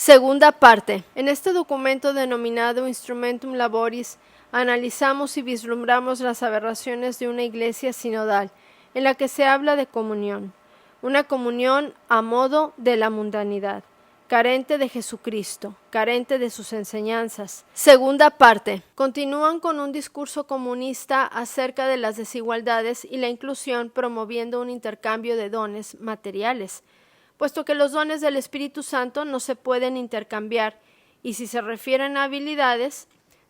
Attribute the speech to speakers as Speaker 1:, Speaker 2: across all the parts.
Speaker 1: Segunda parte. En este documento denominado Instrumentum Laboris, analizamos y vislumbramos las aberraciones de una iglesia sinodal, en la que se habla de comunión, una comunión a modo de la mundanidad, carente de Jesucristo, carente de sus enseñanzas. Segunda parte. Continúan con un discurso comunista acerca de las desigualdades y la inclusión, promoviendo un intercambio de dones materiales, puesto que los dones del Espíritu Santo no se pueden intercambiar, y si se refieren a habilidades,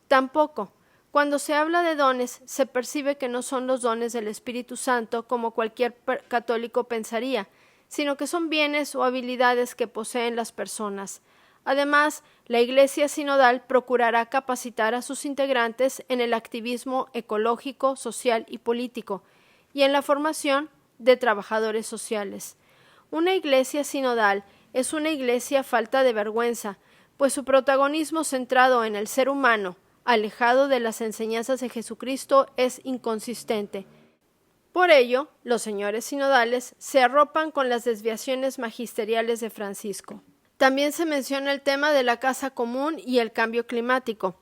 Speaker 1: tampoco. Cuando se habla de dones, se percibe que no son los dones del Espíritu Santo como cualquier católico pensaría, sino que son bienes o habilidades que poseen las personas. Además, la Iglesia sinodal procurará capacitar a sus integrantes en el activismo ecológico, social y político, y en la formación de trabajadores sociales. Una iglesia sinodal es una iglesia falta de vergüenza, pues su protagonismo centrado en el ser humano, alejado de las enseñanzas de Jesucristo, es inconsistente. Por ello, los señores sinodales se arropan con las desviaciones magisteriales de Francisco. También se menciona el tema de la casa común y el cambio climático.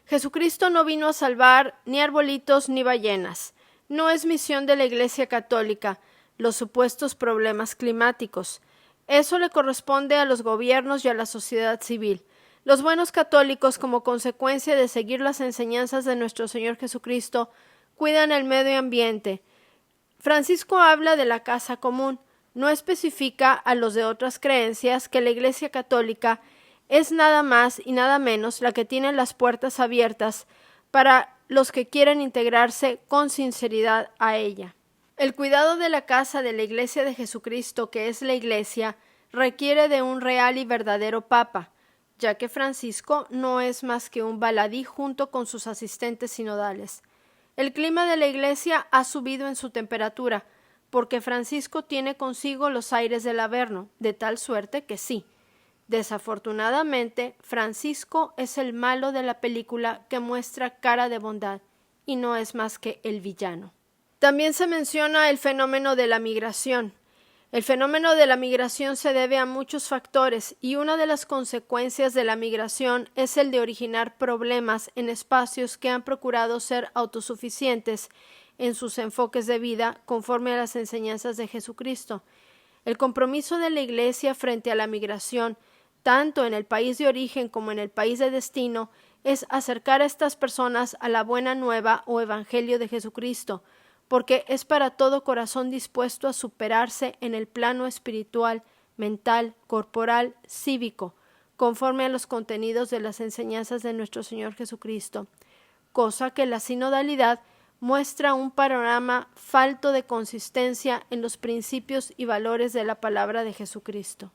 Speaker 1: Jesucristo no vino a salvar ni arbolitos ni ballenas. No es misión de la Iglesia Católica los supuestos problemas climáticos. Eso le corresponde a los gobiernos y a la sociedad civil. Los buenos católicos, como consecuencia de seguir las enseñanzas de nuestro Señor Jesucristo, cuidan el medio ambiente. Francisco habla de la casa común. No especifica a los de otras creencias que la Iglesia Católica es nada más y nada menos la que tiene las puertas abiertas para los que quieren integrarse con sinceridad a ella. El cuidado de la casa de la Iglesia de Jesucristo, que es la Iglesia, requiere de un real y verdadero Papa, ya que Francisco no es más que un baladí junto con sus asistentes sinodales. El clima de la Iglesia ha subido en su temperatura, porque Francisco tiene consigo los aires del Averno, de tal suerte que sí. Desafortunadamente, Francisco es el malo de la película que muestra cara de bondad, y no es más que el villano. También se menciona el fenómeno de la migración. El fenómeno de la migración se debe a muchos factores, y una de las consecuencias de la migración es el de originar problemas en espacios que han procurado ser autosuficientes en sus enfoques de vida conforme a las enseñanzas de Jesucristo. El compromiso de la Iglesia frente a la migración, tanto en el país de origen como en el país de destino, es acercar a estas personas a la buena nueva o evangelio de Jesucristo, porque es para todo corazón dispuesto a superarse en el plano espiritual, mental, corporal, cívico, conforme a los contenidos de las enseñanzas de nuestro Señor Jesucristo, cosa que la sinodalidad muestra un panorama falto de consistencia en los principios y valores de la palabra de Jesucristo.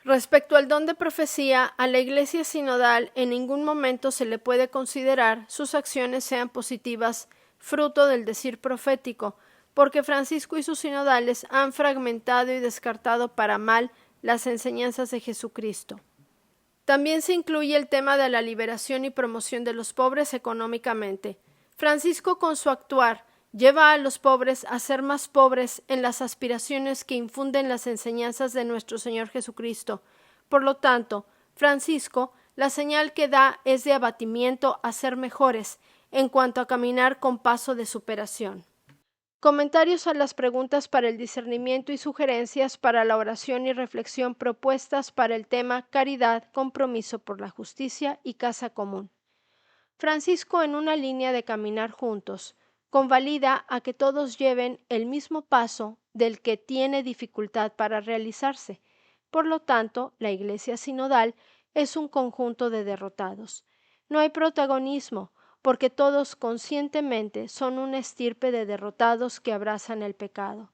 Speaker 1: Respecto al don de profecía, a la Iglesia sinodal en ningún momento se le puede considerar sus acciones sean positivas, fruto del decir profético, porque Francisco y sus sinodales han fragmentado y descartado para mal las enseñanzas de Jesucristo. También se incluye el tema de la liberación y promoción de los pobres económicamente. Francisco, con su actuar, lleva a los pobres a ser más pobres en las aspiraciones que infunden las enseñanzas de nuestro Señor Jesucristo. Por lo tanto, Francisco, la señal que da es de abatimiento a ser mejores, en cuanto a caminar con paso de superación. Comentarios a las preguntas para el discernimiento y sugerencias para la oración y reflexión propuestas para el tema Caridad, compromiso por la justicia y casa común. Francisco, en una línea de caminar juntos, convalida a que todos lleven el mismo paso del que tiene dificultad para realizarse. Por lo tanto, la Iglesia sinodal es un conjunto de derrotados. No hay protagonismo, porque todos conscientemente son una estirpe de derrotados que abrazan el pecado.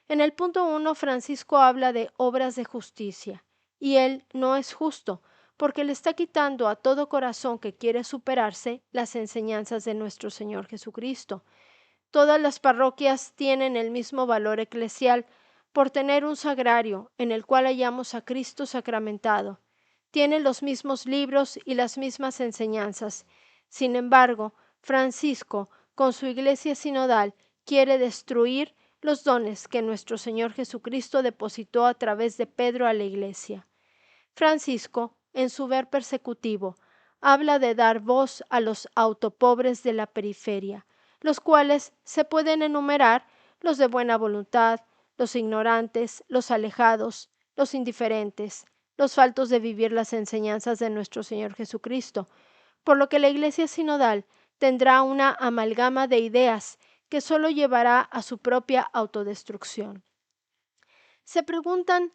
Speaker 1: En el punto 1, Francisco habla de obras de justicia, y él no es justo, porque le está quitando a todo corazón que quiere superarse las enseñanzas de nuestro Señor Jesucristo. Todas las parroquias tienen el mismo valor eclesial por tener un sagrario en el cual hallamos a Cristo sacramentado. Tienen los mismos libros y las mismas enseñanzas. Sin embargo, Francisco, con su iglesia sinodal, quiere destruir los dones que nuestro Señor Jesucristo depositó a través de Pedro a la iglesia. Francisco, en su ver persecutivo, habla de dar voz a los autopobres de la periferia, los cuales se pueden enumerar los de buena voluntad, los ignorantes, los alejados, los indiferentes, los faltos de vivir las enseñanzas de nuestro Señor Jesucristo, por lo que la Iglesia sinodal tendrá una amalgama de ideas que solo llevará a su propia autodestrucción. Se preguntan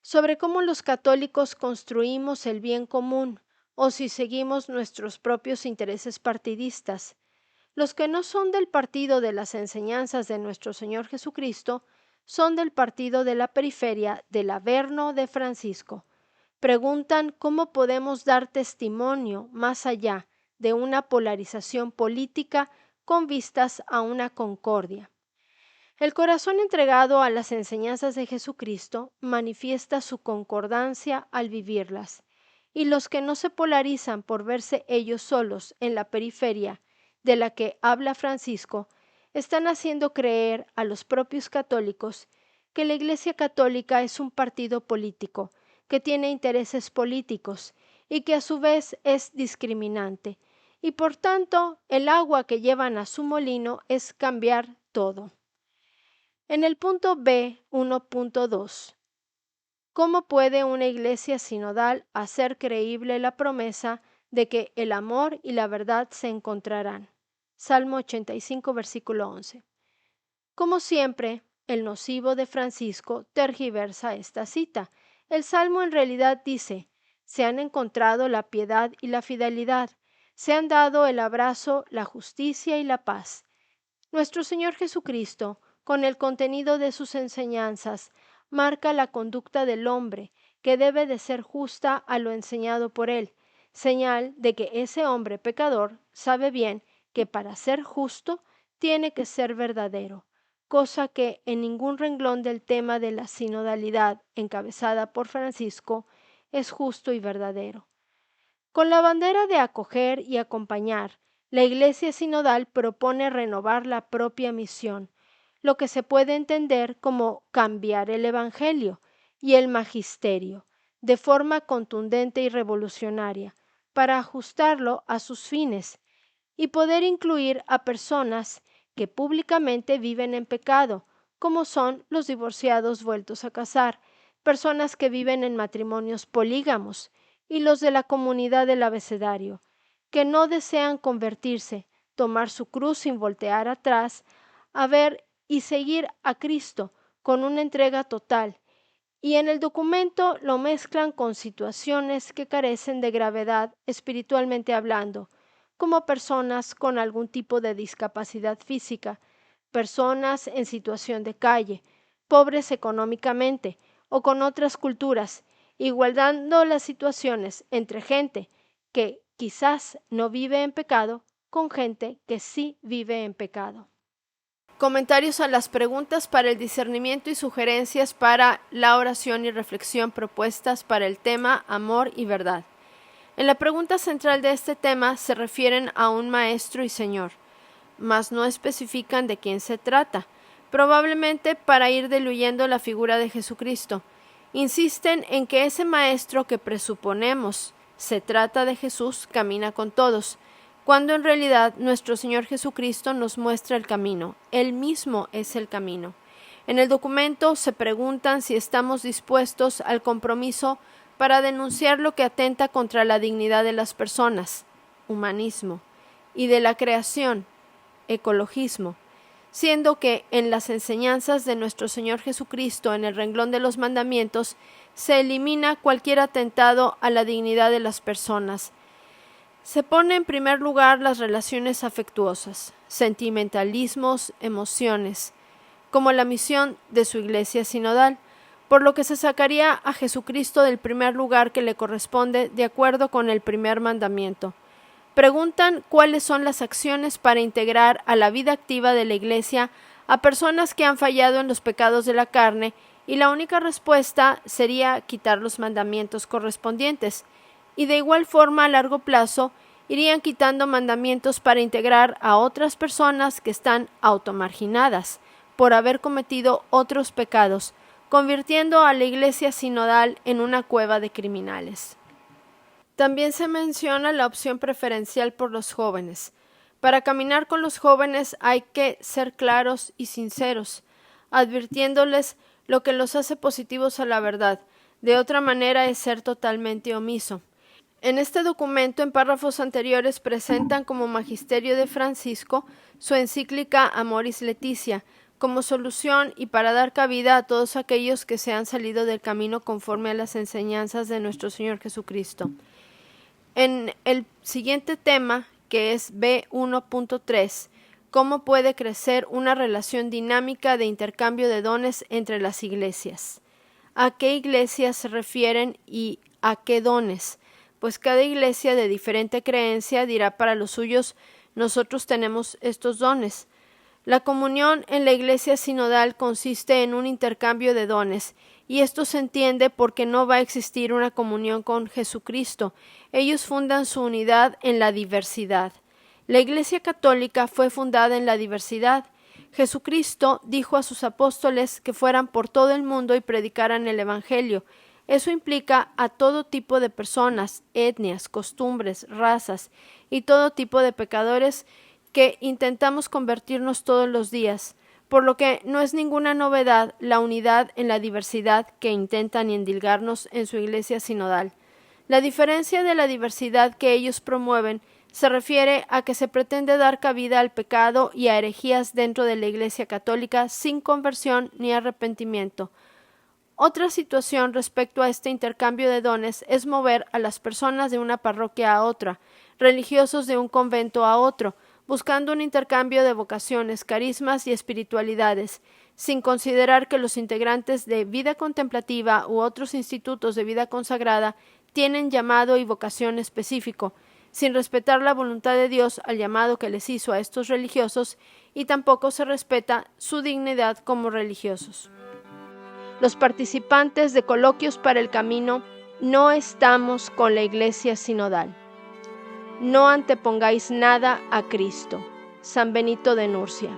Speaker 1: sobre cómo los católicos construimos el bien común o si seguimos nuestros propios intereses partidistas. Los que no son del partido de las enseñanzas de nuestro Señor Jesucristo son del partido de la periferia del Averno de Francisco. Preguntan cómo podemos dar testimonio más allá de una polarización política con vistas a una concordia. El corazón entregado a las enseñanzas de Jesucristo manifiesta su concordancia al vivirlas, y los que no se polarizan por verse ellos solos en la periferia de la que habla Francisco, están haciendo creer a los propios católicos que la Iglesia Católica es un partido político, que tiene intereses políticos y que a su vez es discriminante, y por tanto el agua que llevan a su molino es cambiar todo. En el punto B 1.2, ¿cómo puede una iglesia sinodal hacer creíble la promesa de que el amor y la verdad se encontrarán? Salmo 85, versículo 11. Como siempre, el nocivo de Francisco tergiversa esta cita. El Salmo en realidad dice: se han encontrado la piedad y la fidelidad, se han dado el abrazo, la justicia y la paz. Nuestro Señor Jesucristo, con el contenido de sus enseñanzas, marca la conducta del hombre, que debe de ser justa a lo enseñado por él, señal de que ese hombre pecador sabe bien que para ser justo tiene que ser verdadero, cosa que en ningún renglón del tema de la sinodalidad encabezada por Francisco es justo y verdadero. Con la bandera de acoger y acompañar, la Iglesia sinodal propone renovar la propia misión, lo que se puede entender como cambiar el Evangelio y el magisterio de forma contundente y revolucionaria para ajustarlo a sus fines y poder incluir a personas que públicamente viven en pecado, como son los divorciados vueltos a casar, personas que viven en matrimonios polígamos y los de la comunidad del abecedario, que no desean convertirse, tomar su cruz sin voltear atrás, a ver y seguir a Cristo con una entrega total, y en el documento lo mezclan con situaciones que carecen de gravedad espiritualmente hablando, como personas con algún tipo de discapacidad física, personas en situación de calle, pobres económicamente o con otras culturas, igualando las situaciones entre gente que quizás no vive en pecado con gente que sí vive en pecado. Comentarios a las preguntas para el discernimiento y sugerencias para la oración y reflexión propuestas para el tema amor y verdad. En la pregunta central de este tema se refieren a un maestro y señor, mas no especifican de quién se trata, probablemente para ir diluyendo la figura de Jesucristo. Insisten en que ese maestro que presuponemos se trata de Jesús camina con todos, cuando en realidad nuestro Señor Jesucristo nos muestra el camino. Él mismo es el camino. En el documento se preguntan si estamos dispuestos al compromiso para denunciar lo que atenta contra la dignidad de las personas, humanismo, y de la creación, ecologismo, siendo que en las enseñanzas de nuestro Señor Jesucristo, en el renglón de los mandamientos, se elimina cualquier atentado a la dignidad de las personas. Se pone en primer lugar las relaciones afectuosas, sentimentalismos, emociones, como la misión de su Iglesia sinodal, por lo que se sacaría a Jesucristo del primer lugar que le corresponde de acuerdo con el primer mandamiento. Preguntan cuáles son las acciones para integrar a la vida activa de la Iglesia a personas que han fallado en los pecados de la carne, y la única respuesta sería quitar los mandamientos correspondientes, y de igual forma a largo plazo irían quitando mandamientos para integrar a otras personas que están automarginadas por haber cometido otros pecados, convirtiendo a la iglesia sinodal en una cueva de criminales. También se menciona la opción preferencial por los jóvenes. Para caminar con los jóvenes hay que ser claros y sinceros, advirtiéndoles lo que los hace positivos a la verdad. De otra manera es ser totalmente omiso. En este documento, en párrafos anteriores, presentan como magisterio de Francisco su encíclica Amoris Laetitia, como solución y para dar cabida a todos aquellos que se han salido del camino conforme a las enseñanzas de nuestro Señor Jesucristo. En el siguiente tema, que es B1.3, ¿cómo puede crecer una relación dinámica de intercambio de dones entre las iglesias? ¿A qué iglesias se refieren y a qué dones? Pues cada iglesia de diferente creencia dirá para los suyos, nosotros tenemos estos dones. La comunión en la iglesia sinodal consiste en un intercambio de dones, y esto se entiende porque no va a existir una comunión con Jesucristo. Ellos fundan su unidad en la diversidad. La Iglesia Católica fue fundada en la diversidad. Jesucristo dijo a sus apóstoles que fueran por todo el mundo y predicaran el Evangelio. Eso implica a todo tipo de personas, etnias, costumbres, razas y todo tipo de pecadores que intentamos convertirnos todos los días, por lo que no es ninguna novedad la unidad en la diversidad que intentan endilgarnos en su iglesia sinodal. La diferencia de la diversidad que ellos promueven se refiere a que se pretende dar cabida al pecado y a herejías dentro de la Iglesia Católica sin conversión ni arrepentimiento. Otra situación respecto a este intercambio de dones es mover a las personas de una parroquia a otra, religiosos de un convento a otro, buscando un intercambio de vocaciones, carismas y espiritualidades, sin considerar que los integrantes de vida contemplativa u otros institutos de vida consagrada tienen llamado y vocación específico, sin respetar la voluntad de Dios al llamado que les hizo a estos religiosos, y tampoco se respeta su dignidad como religiosos. Los participantes de Coloquios para el Camino no estamos con la Iglesia Sinodal. No antepongáis nada a Cristo. San Benito de Nurcia.